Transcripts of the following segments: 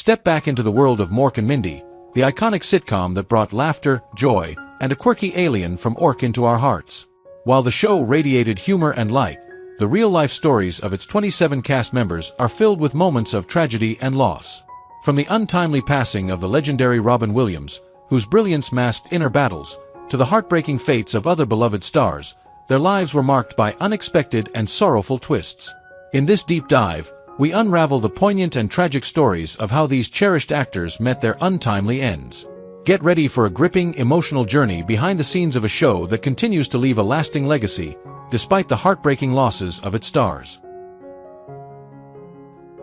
Step back into the world of Mork and Mindy, the iconic sitcom that brought laughter, joy, and a quirky alien from Ork into our hearts. While the show radiated humor and light, the real-life stories of its 27 cast members are filled with moments of tragedy and loss. From the untimely passing of the legendary Robin Williams, whose brilliance masked inner battles, to the heartbreaking fates of other beloved stars, their lives were marked by unexpected and sorrowful twists. In this deep dive, we unravel the poignant and tragic stories of how these cherished actors met their untimely ends. Get ready for a gripping, emotional journey behind the scenes of a show that continues to leave a lasting legacy, despite the heartbreaking losses of its stars.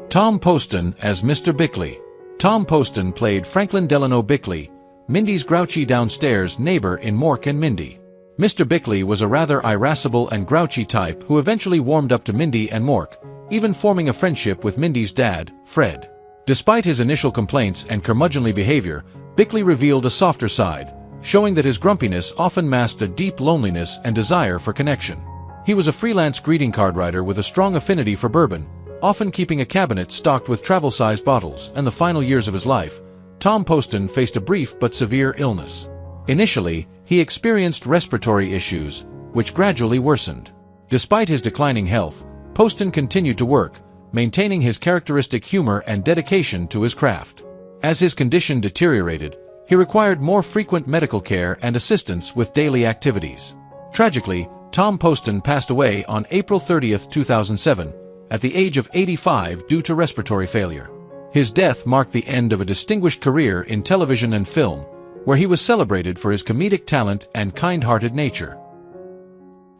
Tom Poston as Mr. Bickley. Tom Poston played Franklin Delano Bickley, Mindy's grouchy downstairs neighbor in Mork and Mindy. Mr. Bickley was a rather irascible and grouchy type who eventually warmed up to Mindy and Mork, even forming a friendship with Mindy's dad, Fred. Despite his initial complaints and curmudgeonly behavior, Bickley revealed a softer side, showing that his grumpiness often masked a deep loneliness and desire for connection. He was a freelance greeting card writer with a strong affinity for bourbon, often keeping a cabinet stocked with travel-sized bottles. In the final years of his life, Tom Poston faced a brief but severe illness. Initially, he experienced respiratory issues, which gradually worsened. Despite his declining health, Poston continued to work, maintaining his characteristic humor and dedication to his craft. As his condition deteriorated, he required more frequent medical care and assistance with daily activities. Tragically, Tom Poston passed away on April 30, 2007, at the age of 85 due to respiratory failure. His death marked the end of a distinguished career in television and film, where he was celebrated for his comedic talent and kind-hearted nature.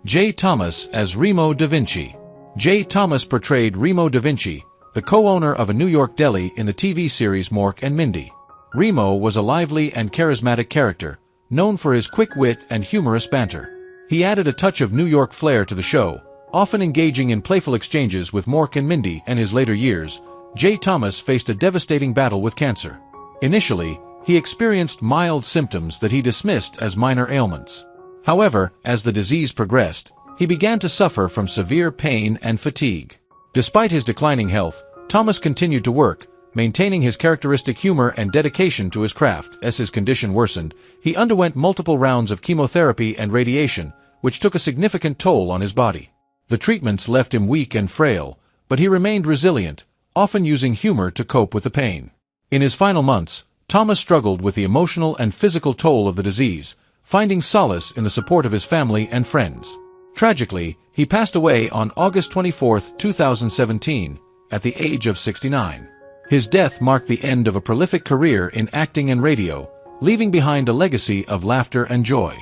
J. Thomas as Remo da Vinci. J. Thomas portrayed Remo da Vinci, the co-owner of a New York deli in the TV series Mork and Mindy. Remo was a lively and charismatic character, known for his quick wit and humorous banter. He added a touch of New York flair to the show, often engaging in playful exchanges with Mork and Mindy. In his later years, J. Thomas faced a devastating battle with cancer. Initially, he experienced mild symptoms that he dismissed as minor ailments. However, as the disease progressed, he began to suffer from severe pain and fatigue. Despite his declining health, Thomas continued to work, maintaining his characteristic humor and dedication to his craft. As his condition worsened, he underwent multiple rounds of chemotherapy and radiation, which took a significant toll on his body. The treatments left him weak and frail, but he remained resilient, often using humor to cope with the pain. In his final months, Thomas struggled with the emotional and physical toll of the disease, finding solace in the support of his family and friends. Tragically, he passed away on August 24, 2017, at the age of 69. His death marked the end of a prolific career in acting and radio, leaving behind a legacy of laughter and joy.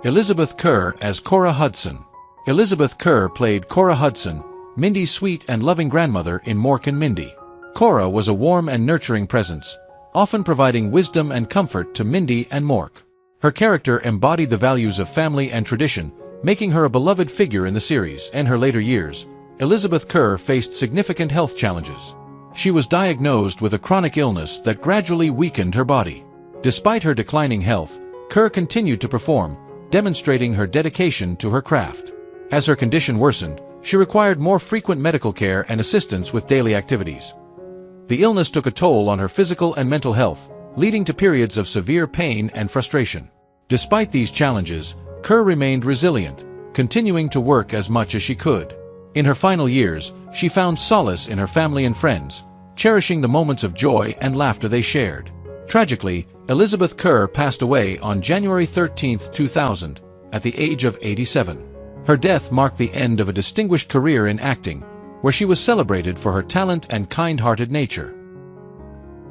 Elizabeth Kerr as Cora Hudson. Elizabeth Kerr played Cora Hudson, Mindy's sweet and loving grandmother in Mork and Mindy. Cora was a warm and nurturing presence, often providing wisdom and comfort to Mindy and Mork. Her character embodied the values of family and tradition, making her a beloved figure in the series. In her later years, Elizabeth Kerr faced significant health challenges. She was diagnosed with a chronic illness that gradually weakened her body. Despite her declining health, Kerr continued to perform, demonstrating her dedication to her craft. As her condition worsened, she required more frequent medical care and assistance with daily activities. The illness took a toll on her physical and mental health, leading to periods of severe pain and frustration. Despite these challenges, Kerr remained resilient, continuing to work as much as she could. In her final years, she found solace in her family and friends, cherishing the moments of joy and laughter they shared. Tragically, Elizabeth Kerr passed away on January 13, 2000, at the age of 87. Her death marked the end of a distinguished career in acting, where she was celebrated for her talent and kind-hearted nature.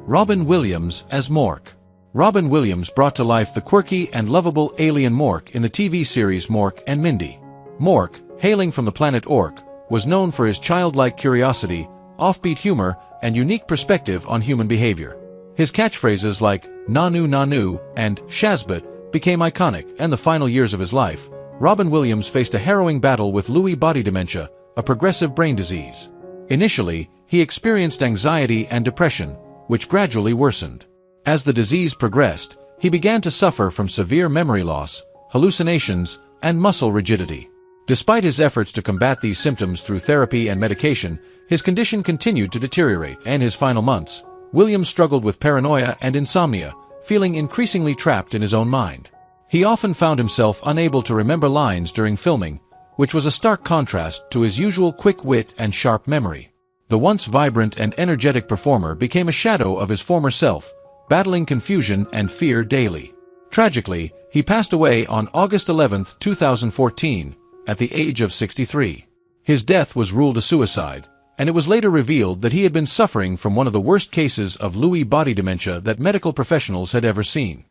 Robin Williams as Mork. Robin Williams brought to life the quirky and lovable alien Mork in the TV series Mork and Mindy. Mork, hailing from the planet Ork, was known for his childlike curiosity, offbeat humor, and unique perspective on human behavior. His catchphrases like "Nanu Nanu" and "Shazbot" became iconic. In the final years of his life, Robin Williams faced a harrowing battle with Lewy body dementia, a progressive brain disease. Initially, he experienced anxiety and depression, which gradually worsened. As the disease progressed, he began to suffer from severe memory loss, hallucinations, and muscle rigidity. Despite his efforts to combat these symptoms through therapy and medication, his condition continued to deteriorate. In his final months, William struggled with paranoia and insomnia, feeling increasingly trapped in his own mind. He often found himself unable to remember lines during filming, which was a stark contrast to his usual quick wit and sharp memory. The once vibrant and energetic performer became a shadow of his former self, battling confusion and fear daily. Tragically, he passed away on August 11, 2014, at the age of 63. His death was ruled a suicide, and it was later revealed that he had been suffering from one of the worst cases of Lewy body dementia that medical professionals had ever seen.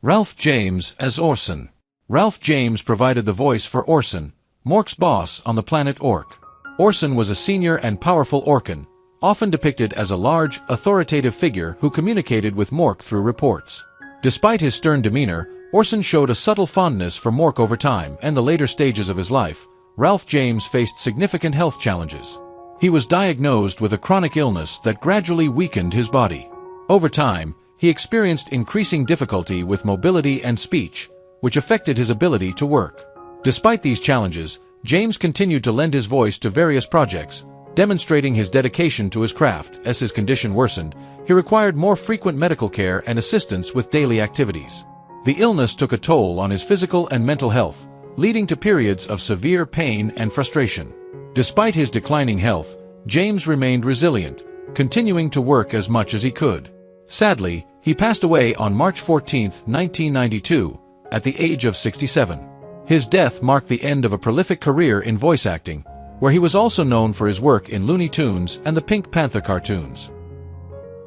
Ralph James as Orson. Ralph James provided the voice for Orson, Mork's boss on the planet Ork. Orson was a senior and powerful Orkan, often depicted as a large, authoritative figure who communicated with Mork through reports. Despite his stern demeanor, Orson showed a subtle fondness for Mork over time and the later stages of his life. Ralph James faced significant health challenges. He was diagnosed with a chronic illness that gradually weakened his body. Over time, he experienced increasing difficulty with mobility and speech, which affected his ability to work. Despite these challenges, James continued to lend his voice to various projects, demonstrating his dedication to his craft. As his condition worsened, he required more frequent medical care and assistance with daily activities. The illness took a toll on his physical and mental health, leading to periods of severe pain and frustration. Despite his declining health, James remained resilient, continuing to work as much as he could. Sadly, he passed away on March 14, 1992, at the age of 67. His death marked the end of a prolific career in voice acting, where he was also known for his work in Looney Tunes and the Pink Panther cartoons.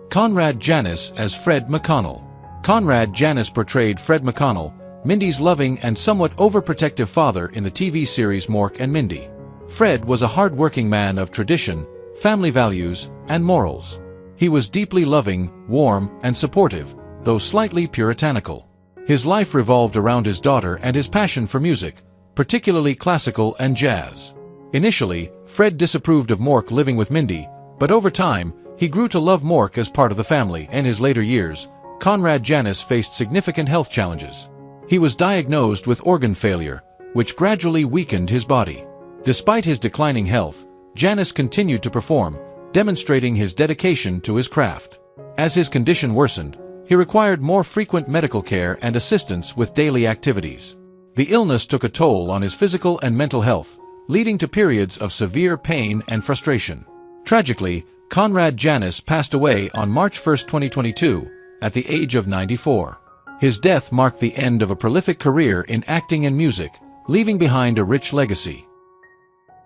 Conrad Janis as Fred McConnell. Conrad Janis portrayed Fred McConnell, Mindy's loving and somewhat overprotective father in the TV series Mork and Mindy. Fred was a hard-working man of tradition, family values, and morals. He was deeply loving, warm, and supportive, though slightly puritanical. His life revolved around his daughter and his passion for music, particularly classical and jazz. Initially, Fred disapproved of Mork living with Mindy, but over time, he grew to love Mork as part of the family. In his later years, Conrad Janis faced significant health challenges. He was diagnosed with organ failure, which gradually weakened his body. Despite his declining health, Janis continued to perform, demonstrating his dedication to his craft. As his condition worsened, he required more frequent medical care and assistance with daily activities. The illness took a toll on his physical and mental health, leading to periods of severe pain and frustration. Tragically, Conrad Janis passed away on March 1, 2022, at the age of 94. His death marked the end of a prolific career in acting and music, leaving behind a rich legacy.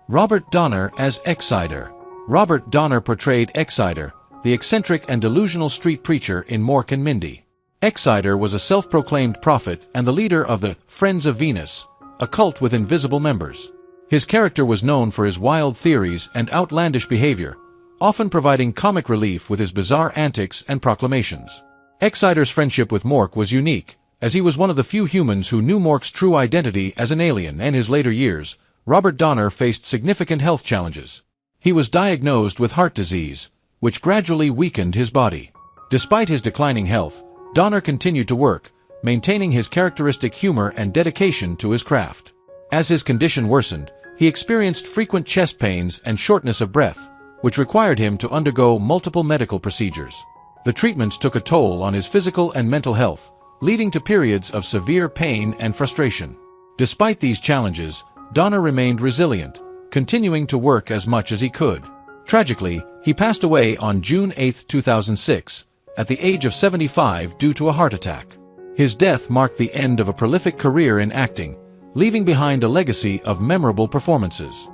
Robert Donner as Exidor. Robert Donner portrayed Exidor, the eccentric and delusional street preacher in Mork and Mindy. Exidor was a self-proclaimed prophet and the leader of the Friends of Venus, a cult with invisible members. His character was known for his wild theories and outlandish behavior, often providing comic relief with his bizarre antics and proclamations. Exidor's friendship with Mork was unique, as he was one of the few humans who knew Mork's true identity as an alien. In his later years, Robert Donner faced significant health challenges. He was diagnosed with heart disease, which gradually weakened his body. Despite his declining health, Donner continued to work, maintaining his characteristic humor and dedication to his craft. As his condition worsened, he experienced frequent chest pains and shortness of breath, which required him to undergo multiple medical procedures. The treatments took a toll on his physical and mental health, leading to periods of severe pain and frustration. Despite these challenges, Donner remained resilient, continuing to work as much as he could. Tragically, he passed away on June 8, 2006, at the age of 75 due to a heart attack. His death marked the end of a prolific career in acting, leaving behind a legacy of memorable performances.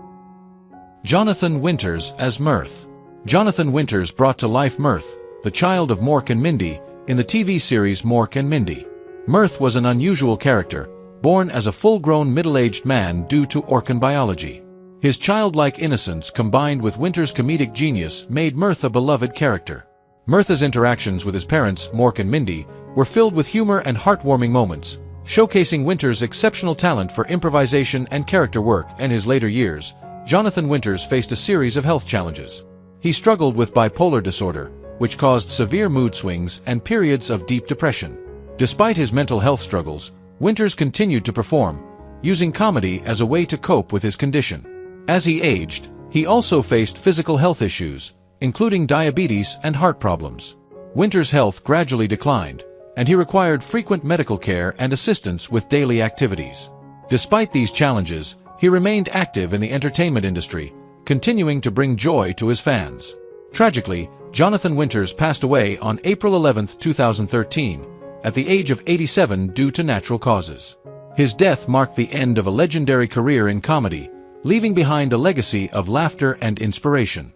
Jonathan Winters as Mirth. Jonathan Winters brought to life Mirth, the child of Mork and Mindy, in the TV series Mork and Mindy. Mirth was an unusual character, born as a full-grown middle-aged man due to Orkan biology. His childlike innocence combined with Winters' comedic genius made Mirth a beloved character. Mirth's interactions with his parents, Mork and Mindy, were filled with humor and heartwarming moments, showcasing Winters' exceptional talent for improvisation and character work. In his later years, Jonathan Winters faced a series of health challenges. He struggled with bipolar disorder, which caused severe mood swings and periods of deep depression. Despite his mental health struggles, Winters continued to perform, using comedy as a way to cope with his condition. As he aged, he also faced physical health issues, including diabetes and heart problems. Winter's health gradually declined, and he required frequent medical care and assistance with daily activities. Despite these challenges, he remained active in the entertainment industry, continuing to bring joy to his fans. Tragically, Jonathan Winters passed away on April 11, 2013, at the age of 87 due to natural causes. His death marked the end of a legendary career in comedy, leaving behind a legacy of laughter and inspiration.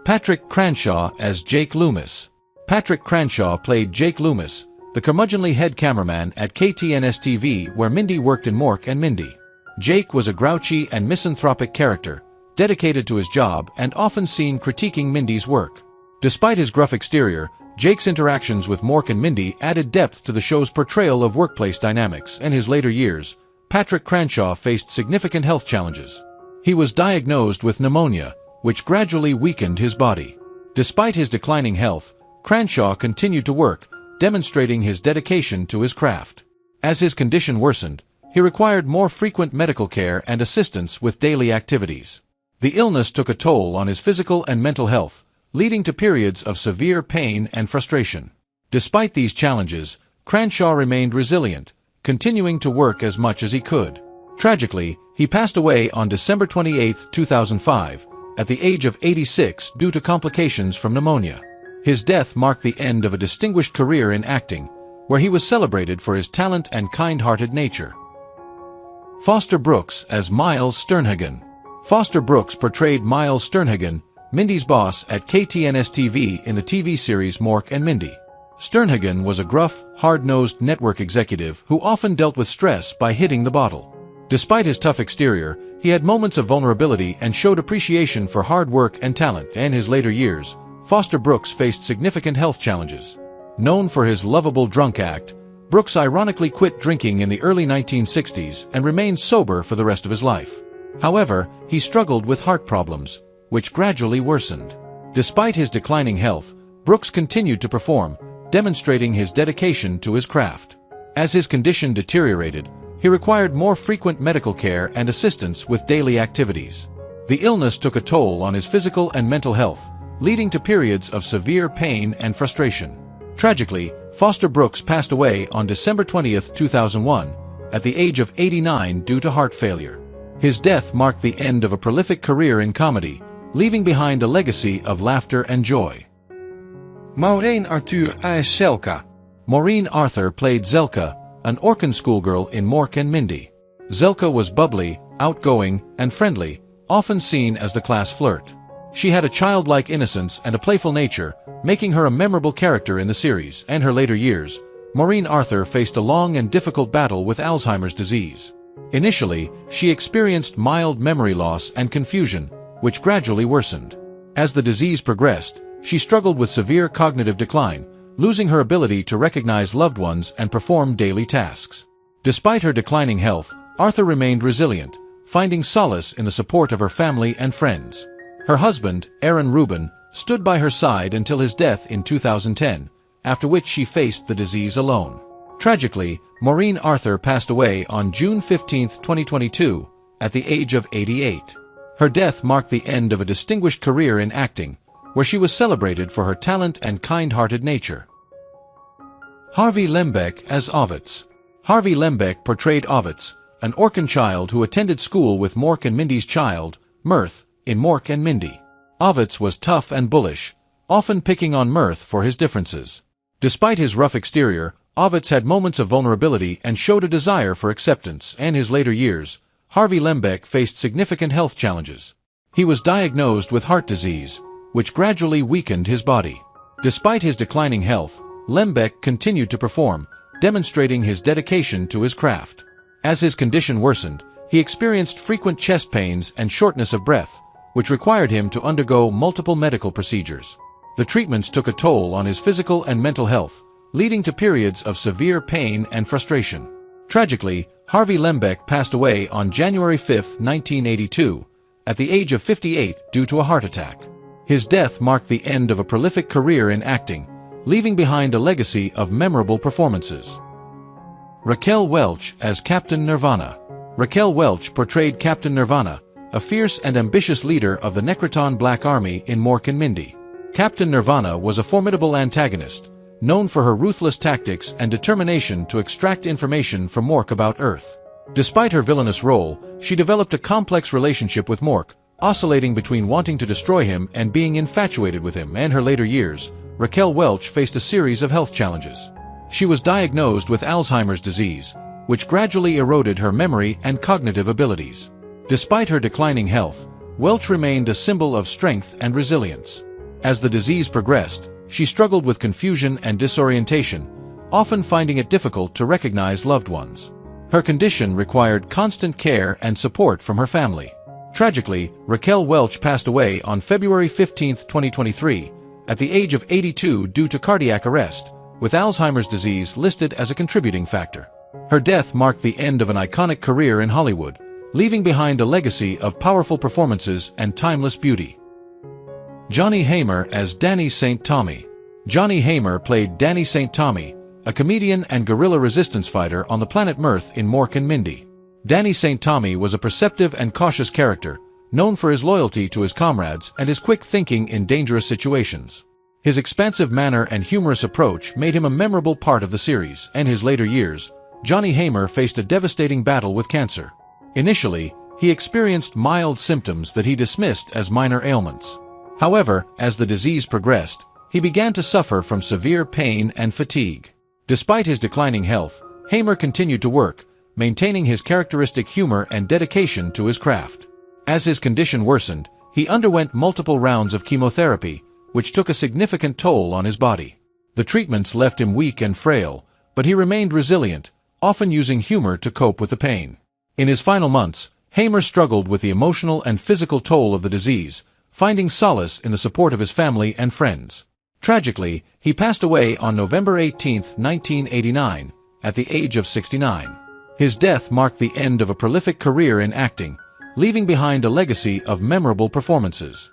Patrick Cranshaw as Jake Loomis. Patrick Cranshaw played Jake Loomis, the curmudgeonly head cameraman at KTNS-TV where Mindy worked in Mork and Mindy. Jake was a grouchy and misanthropic character, dedicated to his job and often seen critiquing Mindy's work. Despite his gruff exterior, Jake's interactions with Mork and Mindy added depth to the show's portrayal of workplace dynamics. In his later years, Patrick Cranshaw faced significant health challenges. He was diagnosed with pneumonia, which gradually weakened his body. Despite his declining health, Cranshaw continued to work, demonstrating his dedication to his craft. As his condition worsened, he required more frequent medical care and assistance with daily activities. The illness took a toll on his physical and mental health, leading to periods of severe pain and frustration. Despite these challenges, Cranshaw remained resilient, continuing to work as much as he could. Tragically, he passed away on December 28, 2005, at the age of 86 due to complications from pneumonia. His death marked the end of a distinguished career in acting, where he was celebrated for his talent and kind-hearted nature. Foster Brooks as Miles Sternhagen. Foster Brooks portrayed Miles Sternhagen, Mindy's boss at KTNS-TV in the TV series Mork and Mindy. Sternhagen was a gruff, hard-nosed network executive who often dealt with stress by hitting the bottle. Despite his tough exterior, he had moments of vulnerability and showed appreciation for hard work and talent. In his later years, Foster Brooks faced significant health challenges. Known for his lovable drunk act, Brooks ironically quit drinking in the early 1960s and remained sober for the rest of his life. However, he struggled with heart problems, which gradually worsened. Despite his declining health, Brooks continued to perform, demonstrating his dedication to his craft. As his condition deteriorated, he required more frequent medical care and assistance with daily activities. The illness took a toll on his physical and mental health, leading to periods of severe pain and frustration. Tragically, Foster Brooks passed away on December 20, 2001, at the age of 89 due to heart failure. His death marked the end of a prolific career in comedy, leaving behind a legacy of laughter and joy. Maureen Arthur as Zelka. Maureen Arthur played Zelka, an Orson schoolgirl in Mork and Mindy. Zelka was bubbly, outgoing, and friendly, often seen as the class flirt. She had a childlike innocence and a playful nature, making her a memorable character in the series. In her later years, Maureen Arthur faced a long and difficult battle with Alzheimer's disease. Initially, she experienced mild memory loss and confusion, which gradually worsened. As the disease progressed, she struggled with severe cognitive decline, losing her ability to recognize loved ones and perform daily tasks. Despite her declining health, Arthur remained resilient, finding solace in the support of her family and friends. Her husband, Aaron Rubin, stood by her side until his death in 2010, after which she faced the disease alone. Tragically, Maureen Arthur passed away on June 15, 2022, at the age of 88. Her death marked the end of a distinguished career in acting, where she was celebrated for her talent and kind-hearted nature. Harvey Lembeck as Ovits. Harvey Lembeck portrayed Ovits, an Orson child who attended school with Mork and Mindy's child, Mirth, in Mork and Mindy. Ovits was tough and bullish, often picking on Mirth for his differences. Despite his rough exterior, Ovits had moments of vulnerability and showed a desire for acceptance. In his later years, Harvey Lembeck faced significant health challenges. He was diagnosed with heart disease, which gradually weakened his body. Despite his declining health, Lembeck continued to perform, demonstrating his dedication to his craft. As his condition worsened, he experienced frequent chest pains and shortness of breath, which required him to undergo multiple medical procedures. The treatments took a toll on his physical and mental health, leading to periods of severe pain and frustration. Tragically, Harvey Lembeck passed away on January 5, 1982, at the age of 58 due to a heart attack. His death marked the end of a prolific career in acting, leaving behind a legacy of memorable performances. Raquel Welch as Captain Nirvana. Raquel Welch portrayed Captain Nirvana, a fierce and ambitious leader of the Necroton Black Army in Mork and Mindy. Captain Nirvana was a formidable antagonist, known for her ruthless tactics and determination to extract information from Mork about Earth. Despite her villainous role, she developed a complex relationship with Mork, oscillating between wanting to destroy him and being infatuated with him. In her later years, Raquel Welch faced a series of health challenges. She was diagnosed with Alzheimer's disease, which gradually eroded her memory and cognitive abilities. Despite her declining health, Welch remained a symbol of strength and resilience. As the disease progressed, she struggled with confusion and disorientation, often finding it difficult to recognize loved ones. Her condition required constant care and support from her family. Tragically, Raquel Welch passed away on February 15, 2023, at the age of 82 due to cardiac arrest, with Alzheimer's disease listed as a contributing factor. Her death marked the end of an iconic career in Hollywood, leaving behind a legacy of powerful performances and timeless beauty. Johnny Hamer as Danny St. Tommy. Johnny Hamer played Danny St. Tommy, a comedian and guerrilla resistance fighter on the planet Mirth in Mork and Mindy. Danny St. Tommy was a perceptive and cautious character, known for his loyalty to his comrades and his quick thinking in dangerous situations. His expansive manner and humorous approach made him a memorable part of the series. In his later years, Johnny Hamer faced a devastating battle with cancer. Initially, he experienced mild symptoms that he dismissed as minor ailments. However, as the disease progressed, he began to suffer from severe pain and fatigue. Despite his declining health, Hamer continued to work, maintaining his characteristic humor and dedication to his craft. As his condition worsened, he underwent multiple rounds of chemotherapy, which took a significant toll on his body. The treatments left him weak and frail, but he remained resilient, often using humor to cope with the pain. In his final months, Hamer struggled with the emotional and physical toll of the disease, finding solace in the support of his family and friends. Tragically, he passed away on November 18, 1989, at the age of 69. His death marked the end of a prolific career in acting, leaving behind a legacy of memorable performances.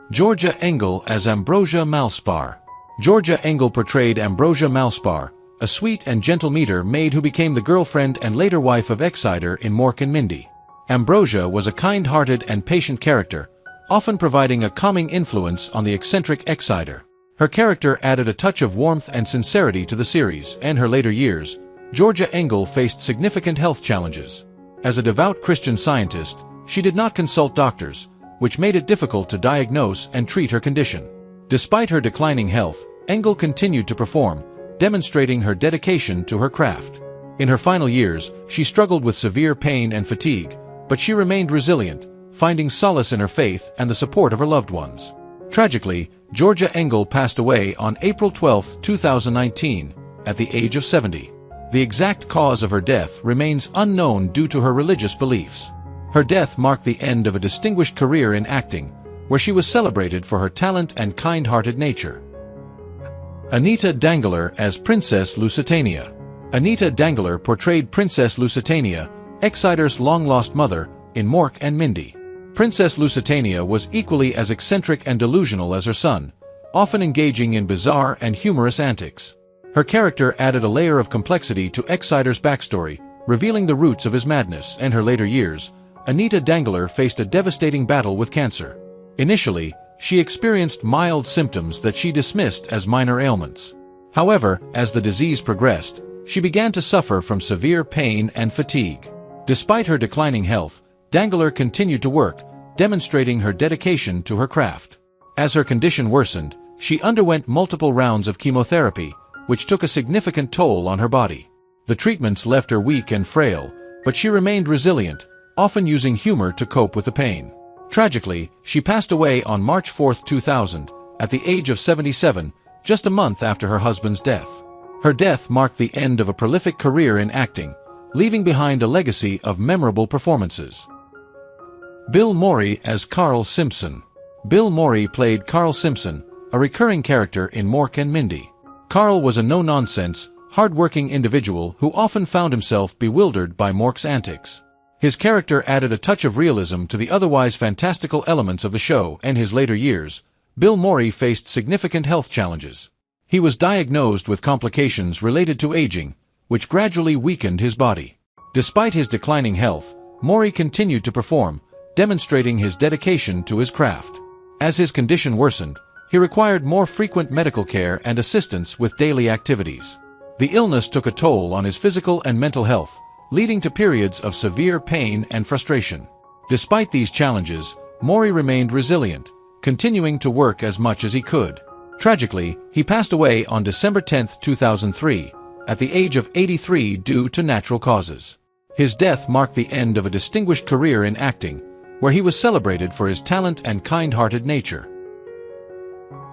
Georgia Engel as Ambrosia Malspar. Georgia Engel portrayed Ambrosia Malspar, a sweet and gentle meter maid who became the girlfriend and later wife of Exidor in Mork and Mindy. Ambrosia was a kind-hearted and patient character, often providing a calming influence on the eccentric Exidor. Her character added a touch of warmth and sincerity to the series. In her later years, Georgia Engel faced significant health challenges. As a devout Christian Scientist, she did not consult doctors, which made it difficult to diagnose and treat her condition. Despite her declining health, Engel continued to perform, demonstrating her dedication to her craft. In her final years, she struggled with severe pain and fatigue, but she remained resilient, finding solace in her faith and the support of her loved ones. Tragically, Georgia Engel passed away on April 12, 2019, at the age of 70. The exact cause of her death remains unknown due to her religious beliefs. Her death marked the end of a distinguished career in acting, where she was celebrated for her talent and kind-hearted nature. Anita Dangler as Princess Lusitania. Anita Dangler portrayed Princess Lusitania, Exidor's long-lost mother, in Mork and Mindy. Princess Lusitania was equally as eccentric and delusional as her son, often engaging in bizarre and humorous antics. Her character added a layer of complexity to Exidor's backstory, revealing the roots of his madness. In her later years, Anita Dangler faced a devastating battle with cancer. Initially, she experienced mild symptoms that she dismissed as minor ailments. However, as the disease progressed, she began to suffer from severe pain and fatigue. Despite her declining health, Dangler continued to work, demonstrating her dedication to her craft. As her condition worsened, she underwent multiple rounds of chemotherapy, which took a significant toll on her body. The treatments left her weak and frail, but she remained resilient, often using humor to cope with the pain. Tragically, she passed away on March 4, 2000, at the age of 77, just a month after her husband's death. Her death marked the end of a prolific career in acting, leaving behind a legacy of memorable performances. Bill Morey as Carl Simpson. Bill Morey played Carl Simpson, a recurring character in Mork and Mindy. Carl was a no-nonsense, hard-working individual who often found himself bewildered by Mork's antics. His character added a touch of realism to the otherwise fantastical elements of the show. In his later years, Bill Morey faced significant health challenges. He was diagnosed with complications related to aging, which gradually weakened his body. Despite his declining health, Morey continued to perform, demonstrating his dedication to his craft. As his condition worsened, he required more frequent medical care and assistance with daily activities. The illness took a toll on his physical and mental health, leading to periods of severe pain and frustration. Despite these challenges, Maury remained resilient, continuing to work as much as he could. Tragically, he passed away on December 10, 2003, at the age of 83 due to natural causes. His death marked the end of a distinguished career in acting, where he was celebrated for his talent and kind-hearted nature.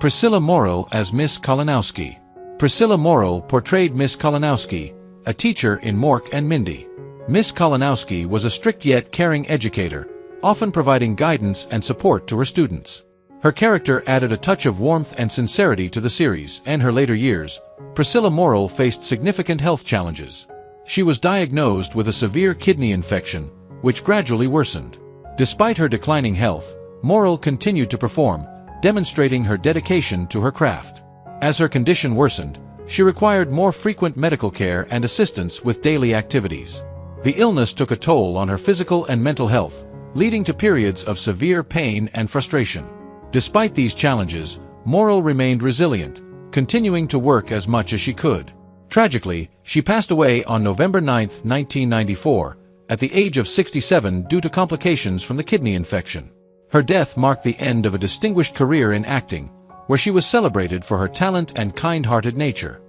Priscilla Morrill as Miss Kalinowski. Priscilla Morrill portrayed Miss Kalinowski, a teacher in Mork and Mindy. Miss Kalinowski was a strict yet caring educator, often providing guidance and support to her students. Her character added a touch of warmth and sincerity to the series, and in her later years, Priscilla Morrill faced significant health challenges. She was diagnosed with a severe kidney infection, which gradually worsened. Despite her declining health, Morrill continued to perform, demonstrating her dedication to her craft. As her condition worsened, she required more frequent medical care and assistance with daily activities. The illness took a toll on her physical and mental health, leading to periods of severe pain and frustration. Despite these challenges, Morrill remained resilient, continuing to work as much as she could. Tragically, she passed away on November 9, 1994, at the age of 67 due to complications from the kidney infection. Her death marked the end of a distinguished career in acting, where she was celebrated for her talent and kind-hearted nature.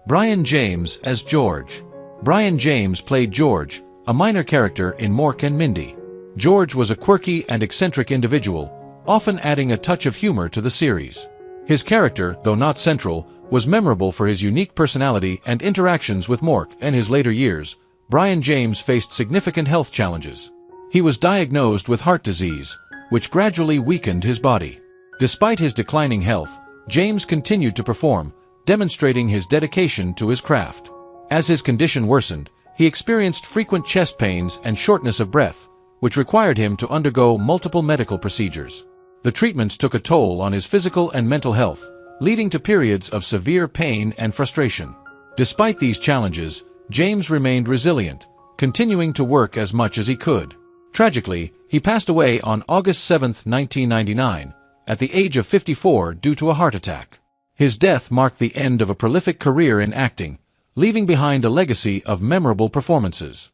Brian James as George. Brian James played George, a minor character in Mork and Mindy. George was a quirky and eccentric individual, often adding a touch of humor to the series. His character, though not central, was memorable for his unique personality and interactions with Mork. In his later years, Brian James faced significant health challenges. He was diagnosed with heart disease, which gradually weakened his body. Despite his declining health, James continued to perform, demonstrating his dedication to his craft. As his condition worsened, he experienced frequent chest pains and shortness of breath, which required him to undergo multiple medical procedures. The treatments took a toll on his physical and mental health, leading to periods of severe pain and frustration. Despite these challenges, James remained resilient, continuing to work as much as he could. Tragically, he passed away on August 7, 1999, at the age of 54 due to a heart attack. His death marked the end of a prolific career in acting, leaving behind a legacy of memorable performances.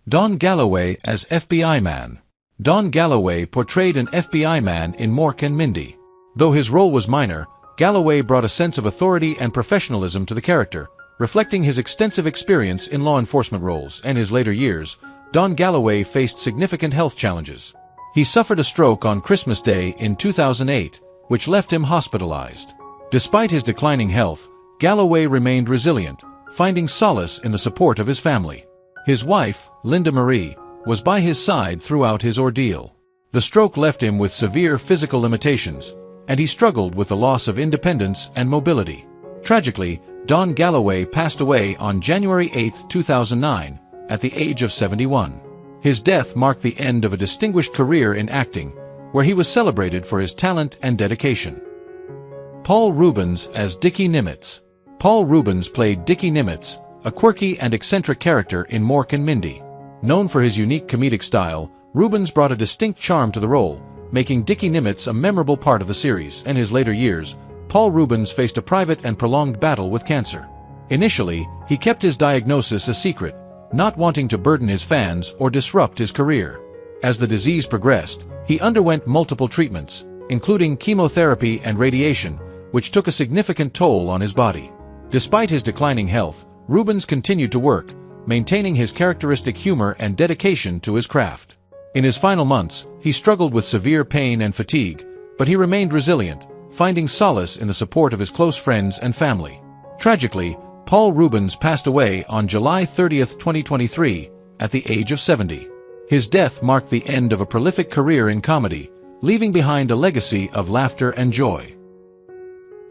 Don Galloway as FBI Man. Don Galloway portrayed an FBI man in Mork and Mindy. Though his role was minor, Galloway brought a sense of authority and professionalism to the character, reflecting his extensive experience in law enforcement roles. In his later years, Don Galloway faced significant health challenges. He suffered a stroke on Christmas Day in 2008, which left him hospitalized. Despite his declining health, Galloway remained resilient, finding solace in the support of his family. His wife, Linda Marie, was by his side throughout his ordeal. The stroke left him with severe physical limitations, and he struggled with the loss of independence and mobility. Tragically, Don Galloway passed away on January 8, 2009, at the age of 71. His death marked the end of a distinguished career in acting, where he was celebrated for his talent and dedication. Paul Reubens as Dickie Nimitz. Paul Reubens played Dickie Nimitz, a quirky and eccentric character in Mork and Mindy. Known for his unique comedic style, Reubens brought a distinct charm to the role, making Dickie Nimitz a memorable part of the series. In his later years, Paul Reubens faced a private and prolonged battle with cancer. Initially, he kept his diagnosis a secret, not wanting to burden his fans or disrupt his career. As the disease progressed, he underwent multiple treatments, including chemotherapy and radiation, which took a significant toll on his body. Despite his declining health, Reubens continued to work, maintaining his characteristic humor and dedication to his craft. In his final months, he struggled with severe pain and fatigue, but he remained resilient, finding solace in the support of his close friends and family. Tragically, Paul Reubens passed away on July 30, 2023, at the age of 70. His death marked the end of a prolific career in comedy, leaving behind a legacy of laughter and joy.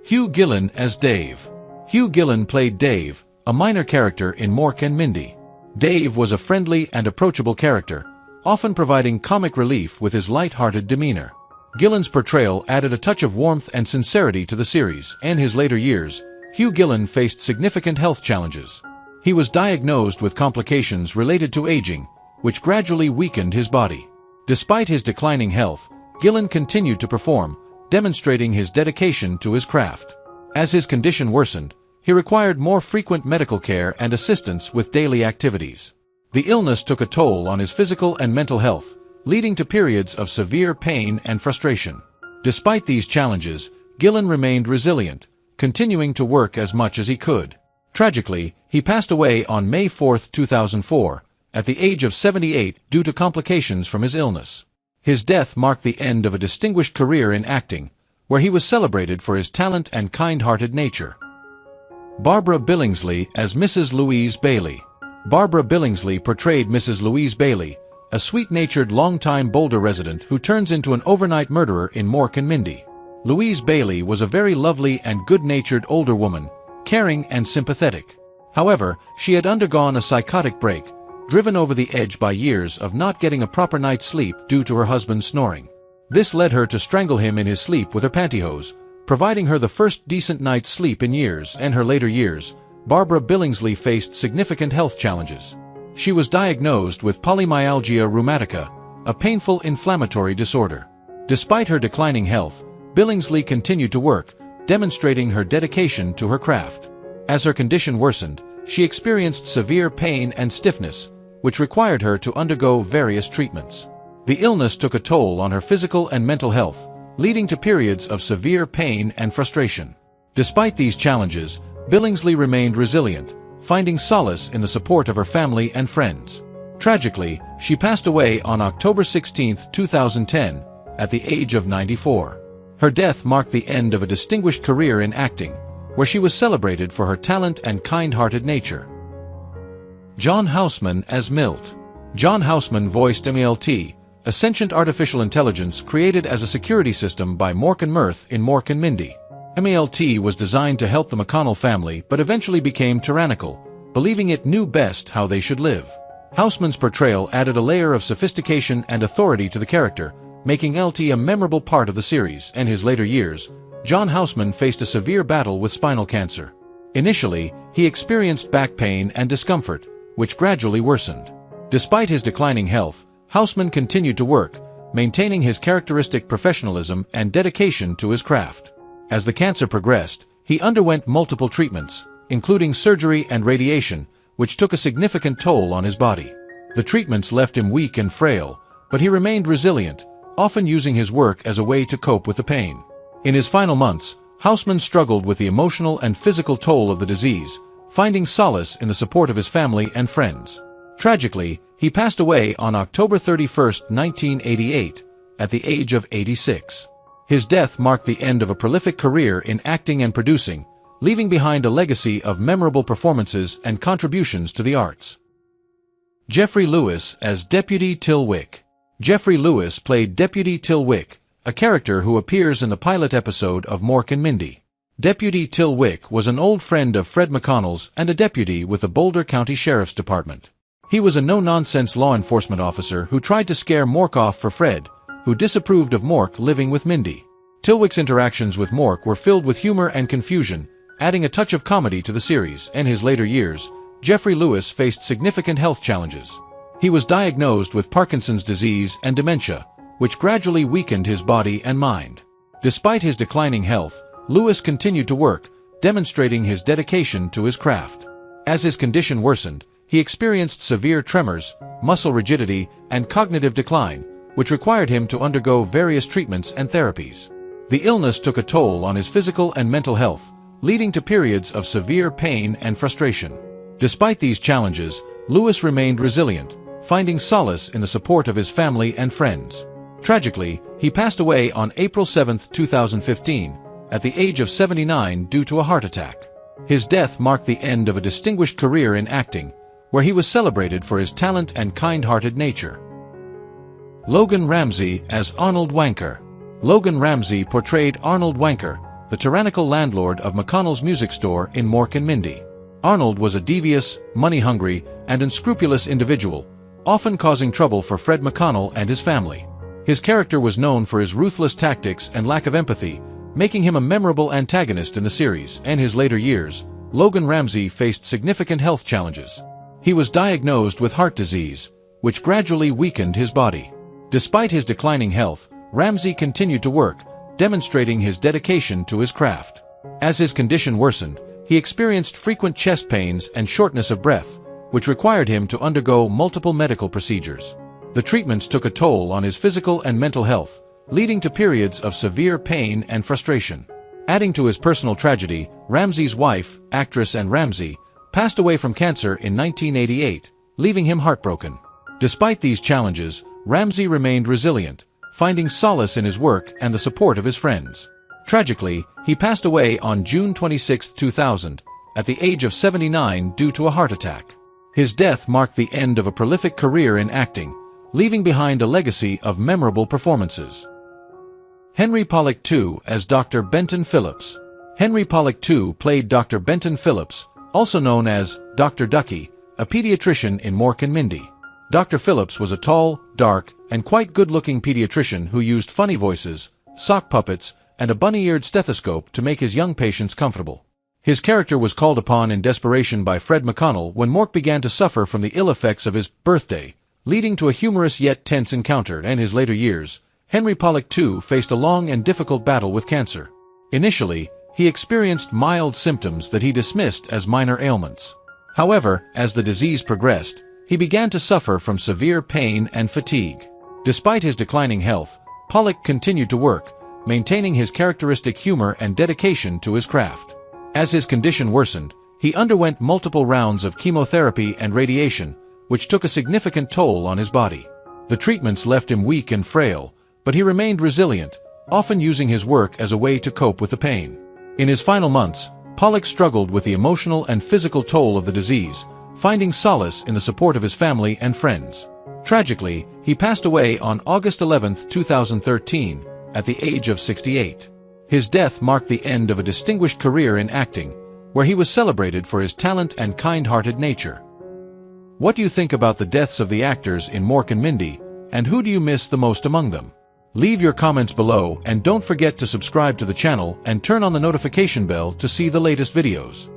Hugh Gillin as Dave. Hugh Gillin played Dave, a minor character in Mork and Mindy. Dave was a friendly and approachable character, often providing comic relief with his light-hearted demeanor. Gillin's portrayal added a touch of warmth and sincerity to the series. In his later years, Hugh Gillin faced significant health challenges. He was diagnosed with complications related to aging, which gradually weakened his body. Despite his declining health, Gillin continued to perform, demonstrating his dedication to his craft. As his condition worsened, he required more frequent medical care and assistance with daily activities. The illness took a toll on his physical and mental health, leading to periods of severe pain and frustration. Despite these challenges, Gillin remained resilient, continuing to work as much as he could. Tragically, he passed away on May 4, 2004, at the age of 78 due to complications from his illness. His death marked the end of a distinguished career in acting, where he was celebrated for his talent and kind-hearted nature. Barbara Billingsley as Mrs. Louise Bailey. Barbara Billingsley portrayed Mrs. Louise Bailey, a sweet-natured long-time Boulder resident who turns into an overnight murderer in Mork and Mindy. Louise Bailey was a very lovely and good-natured older woman, caring and sympathetic. However, she had undergone a psychotic break, driven over the edge by years of not getting a proper night's sleep due to her husband's snoring. This led her to strangle him in his sleep with her pantyhose, providing her the first decent night's sleep in years. In her later years, Barbara Billingsley faced significant health challenges. She was diagnosed with polymyalgia rheumatica, a painful inflammatory disorder. Despite her declining health, Billingsley continued to work, demonstrating her dedication to her craft. As her condition worsened, she experienced severe pain and stiffness, which required her to undergo various treatments. The illness took a toll on her physical and mental health, leading to periods of severe pain and frustration. Despite these challenges, Billingsley remained resilient, finding solace in the support of her family and friends. Tragically, she passed away on October 16, 2010, at the age of 94. Her death marked the end of a distinguished career in acting, where she was celebrated for her talent and kind-hearted nature. John Houseman as Milt. John Houseman voiced MLT, a sentient artificial intelligence created as a security system by Mork and Mirth in Mork and Mindy. MLT was designed to help the McConnell family but eventually became tyrannical, believing it knew best how they should live. Houseman's portrayal added a layer of sophistication and authority to the character, making LT a memorable part of the series. In his later years, John Houseman faced a severe battle with spinal cancer. Initially, he experienced back pain and discomfort, which gradually worsened. Despite his declining health, Houseman continued to work, maintaining his characteristic professionalism and dedication to his craft. As the cancer progressed, he underwent multiple treatments, including surgery and radiation, which took a significant toll on his body. The treatments left him weak and frail, but he remained resilient, often using his work as a way to cope with the pain. In his final months, Houseman struggled with the emotional and physical toll of the disease, finding solace in the support of his family and friends. Tragically, he passed away on October 31, 1988, at the age of 86. His death marked the end of a prolific career in acting and producing, leaving behind a legacy of memorable performances and contributions to the arts. Geoffrey Lewis as Deputy Till Wick. Geoffrey Lewis played Deputy Till Wick, a character who appears in the pilot episode of Mork and Mindy. Deputy Till Wick was an old friend of Fred McConnell's and a deputy with the Boulder County Sheriff's Department. He was a no-nonsense law enforcement officer who tried to scare Mork off for Fred, who disapproved of Mork living with Mindy. Till Wick's interactions with Mork were filled with humor and confusion, adding a touch of comedy to the series. In his later years, Geoffrey Lewis faced significant health challenges. He was diagnosed with Parkinson's disease and dementia, which gradually weakened his body and mind. Despite his declining health, Lewis continued to work, demonstrating his dedication to his craft. As his condition worsened, he experienced severe tremors, muscle rigidity, and cognitive decline, which required him to undergo various treatments and therapies. The illness took a toll on his physical and mental health, leading to periods of severe pain and frustration. Despite these challenges, Lewis remained resilient, finding solace in the support of his family and friends. Tragically, he passed away on April 7, 2015, at the age of 79 due to a heart attack. His death marked the end of a distinguished career in acting, where he was celebrated for his talent and kind-hearted nature. Logan Ramsay as Arnold Wanker. Logan Ramsay portrayed Arnold Wanker, the tyrannical landlord of McConnell's music store in Mork and Mindy. Arnold was a devious, money-hungry, and unscrupulous individual, often causing trouble for Fred McConnell and his family. His character was known for his ruthless tactics and lack of empathy, making him a memorable antagonist in the series. In his later years, Logan Ramsay faced significant health challenges. He was diagnosed with heart disease, which gradually weakened his body. Despite his declining health, Ramsay continued to work, demonstrating his dedication to his craft. As his condition worsened, he experienced frequent chest pains and shortness of breath, which required him to undergo multiple medical procedures. The treatments took a toll on his physical and mental health, leading to periods of severe pain and frustration. Adding to his personal tragedy, Ramsay's wife, actress Anne Ramsay, passed away from cancer in 1988, leaving him heartbroken. Despite these challenges, Ramsay remained resilient, finding solace in his work and the support of his friends. Tragically, he passed away on June 26, 2000, at the age of 79 due to a heart attack. His death marked the end of a prolific career in acting, leaving behind a legacy of memorable performances. Henry Pollock II as Dr. Benton Phillips. Henry Pollock II played Dr. Benton Phillips, also known as Dr. Ducky, a pediatrician in Mork Mindy. Dr. Phillips was a tall, dark, and quite good-looking pediatrician who used funny voices, sock puppets, and a bunny-eared stethoscope to make his young patients comfortable. His character was called upon in desperation by Fred McConnell when Mork began to suffer from the ill effects of his birthday, leading to a humorous yet tense encounter. In his later years, Henry Pollock II faced a long and difficult battle with cancer. Initially, he experienced mild symptoms that he dismissed as minor ailments. However, as the disease progressed, he began to suffer from severe pain and fatigue. Despite his declining health, Pollock continued to work, maintaining his characteristic humor and dedication to his craft. As his condition worsened, he underwent multiple rounds of chemotherapy and radiation, which took a significant toll on his body. The treatments left him weak and frail, but he remained resilient, often using his work as a way to cope with the pain. In his final months, Pollock struggled with the emotional and physical toll of the disease, finding solace in the support of his family and friends. Tragically, he passed away on August 11, 2013, at the age of 68. His death marked the end of a distinguished career in acting, where he was celebrated for his talent and kind-hearted nature. What do you think about the deaths of the actors in Mork and Mindy, and who do you miss the most among them? Leave your comments below and don't forget to subscribe to the channel and turn on the notification bell to see the latest videos.